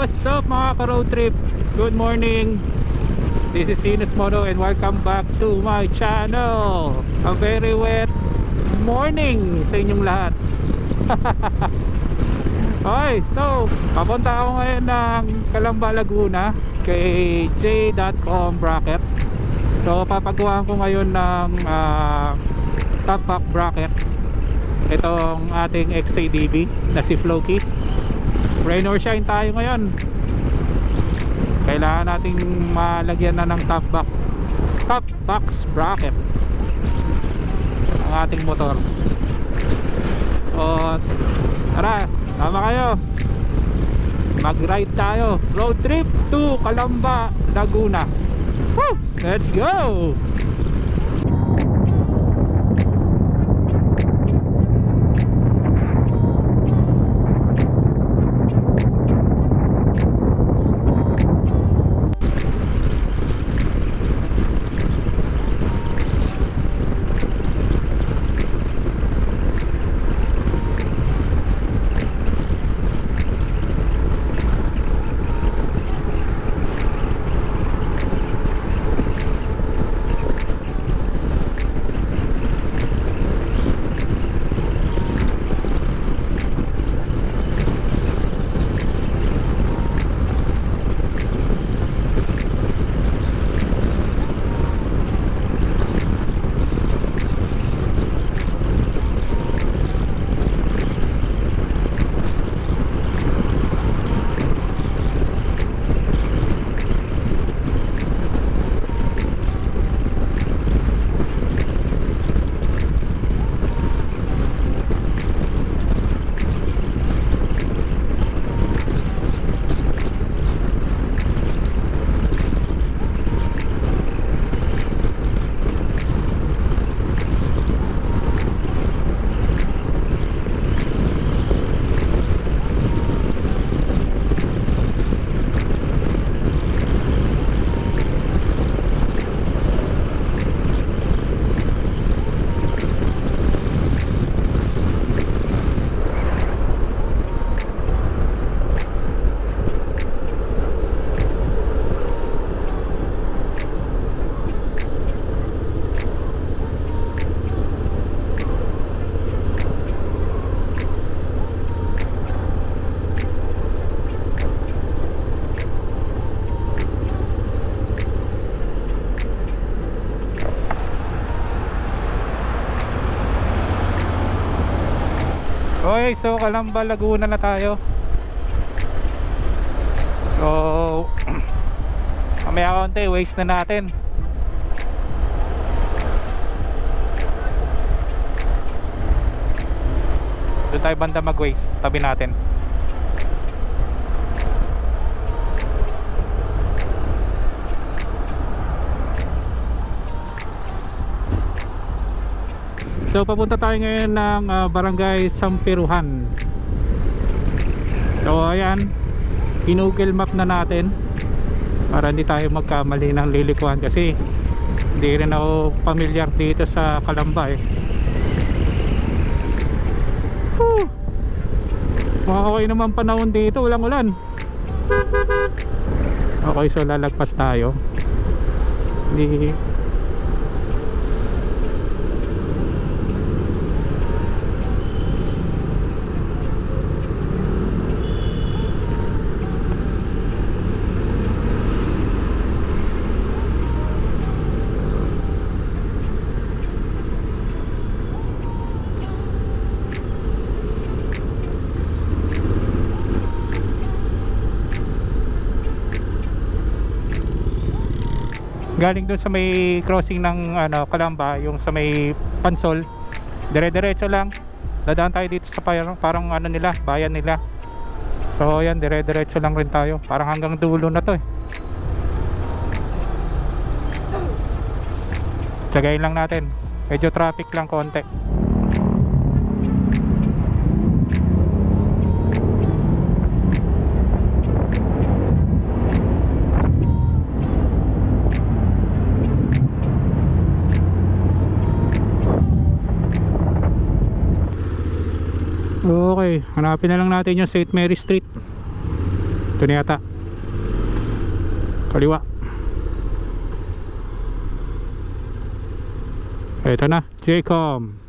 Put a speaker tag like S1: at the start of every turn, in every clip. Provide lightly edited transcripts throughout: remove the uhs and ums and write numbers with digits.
S1: What's up mga ka-road trip? Good morning. This is Sinus Moto and welcome back to my channel. A very wet morning sa inyong lahat. Okay, so papunta ako ngayon ng Calamba, Laguna kay J.com bracket. So papagawa ko ngayon ng top back bracket itong ating XADV na si Floki. Rain or shine tayo ngayon. Kailangan nating malagyan na ng top box bracket ang ating motor. O tara, tama kayo, mag ride tayo, road trip to Calamba, Laguna. Woo! Let's go! Okay, so Calamba, Laguna na tayo. So mamaya konti, waste na natin. Doon tayo banda mag-waste, tabi natin. So papunta tayo ngayon ng Barangay Sampiruhan. So ayan, Google map na natin para hindi tayo magkamali ng lilikuan, kasi hindi rin ako familiar dito sa Calamba eh. Okay naman panahon dito, walang ulan. Okay, so lalagpas tayo. Hindi galing doon sa may crossing ng Calamba, yung sa may Pansol, dire-diretso lang. Dadaan tayo dito sa parang nila, bayan nila. So ayan, dire-diretso lang rin tayo, parang hanggang dulo na to eh. Tsagayin lang natin, medyo traffic lang konti. Okay, hanapin na lang natin yung St. Mary Street. Ito na yata. Kaliwa. Ito na, J-Com.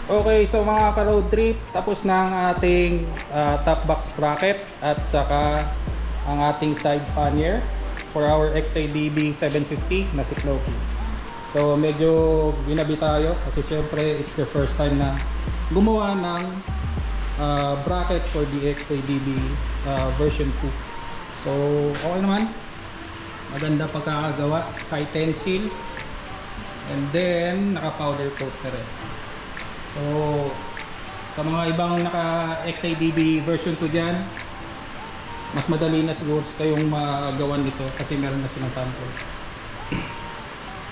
S1: Okay, so mga ka-road trip, tapos na ang ating top box bracket at saka ang ating side pannier for our XADB 750 na si Cloky. So medyo ginabi tayo kasi syempre it's the first time na gumawa ng bracket for the XADB version 2. So okay naman, maganda pagkakagawa, high tensile, and then naka powder coat na rin. So sa mga ibang naka XADB version 2 dyan, mas madali na siguro kayong magawan nito kasi meron na silang sample.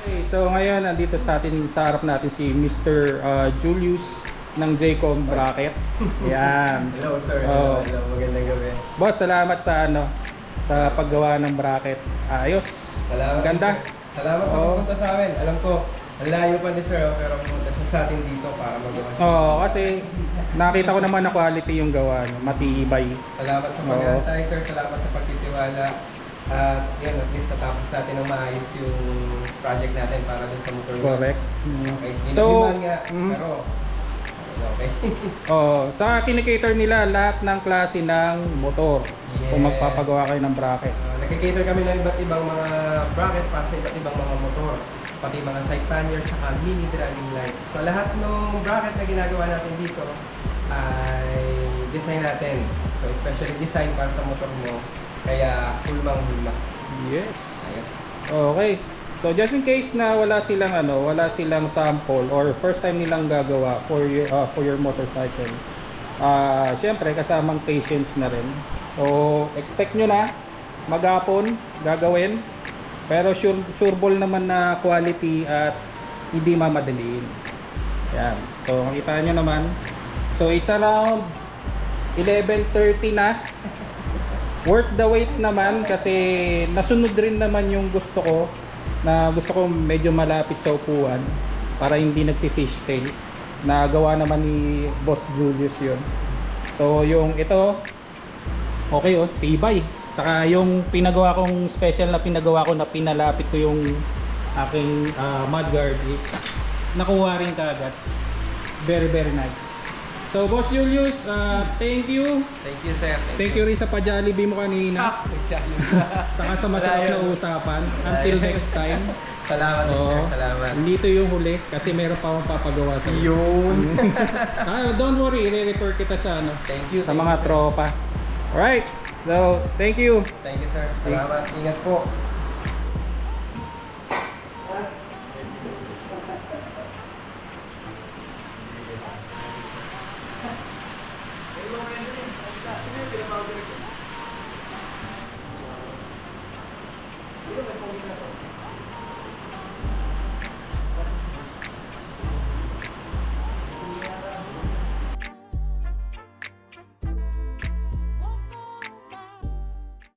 S1: Okay, so ngayon nandito sa harap natin si Mr. Julius ng J-Com Bracket. Yan.
S2: Hello sir.
S1: Oh.
S2: Hello, magandang gabi.
S1: Boss, salamat sa paggawa ng bracket. Ayos.
S2: Salamat.
S1: Ganda.
S2: Salamat sa pumunta sa amin. Alam ko, ang layo pa ni sir, pero pumunta siya sa atin dito para magawa siya.
S1: Oo, kasi nakita ko naman na quality yung gawa, matibay.
S2: Salamat sa pag-antay sir, salamat sa pagtitiwala. At yan, at least natapos natin ng maayos yung project natin para dun sa motor.
S1: Correct.
S2: Okay,
S1: So,
S2: nga, pero okay.
S1: Saka kinikater nila lahat ng klase ng motor.
S2: Yes.
S1: Kung magpapagawa kayo ng bracket.
S2: Nagkikater kami ng iba't ibang mga bracket para sa iba't ibang mga motor. Pati mga side pannier saka mini driving light. So lahat ng bracket na ginagawa natin dito ay design natin. So especially design para sa motor mo. Kaya hulmang-hulma.
S1: Yes. Okay. So just in case na wala silang sample or first time nilang gagawa for your motorcycle. Syempre kasamang patience na rin. So expect nyo na maghapon gagawin. Pero sure ball naman na quality at hindi mamadaliin. Yan. So makita nyo naman. So it's around 11:30 na. Worth the wait naman kasi nasunod rin naman yung gusto ko medyo malapit sa upuan para hindi nagfi-fishtail. Nagawa naman ni Boss Julius yun. So yung ito okay tibay. Saka yung pinagawa kong special na pinalapit ko yung aking mudguard is nakuha rin kaagad. Very very nice. So Boss Julius, thank you.
S2: Thank you sir.
S1: Thank you rin sa pa-Jollibee mo kanina. Saka sa masarap na usapan. Until next time.
S2: Salamat sir, salamat.
S1: Dito yung huli kasi meron pa akong papagawa sa
S2: yun.
S1: Don't worry, i-refer kita sa
S2: Thank you.
S1: Sa mga tropa. Alright. So, thank you.
S2: Thank you sir. Salamat. Ingat po. Dito may pumili na to.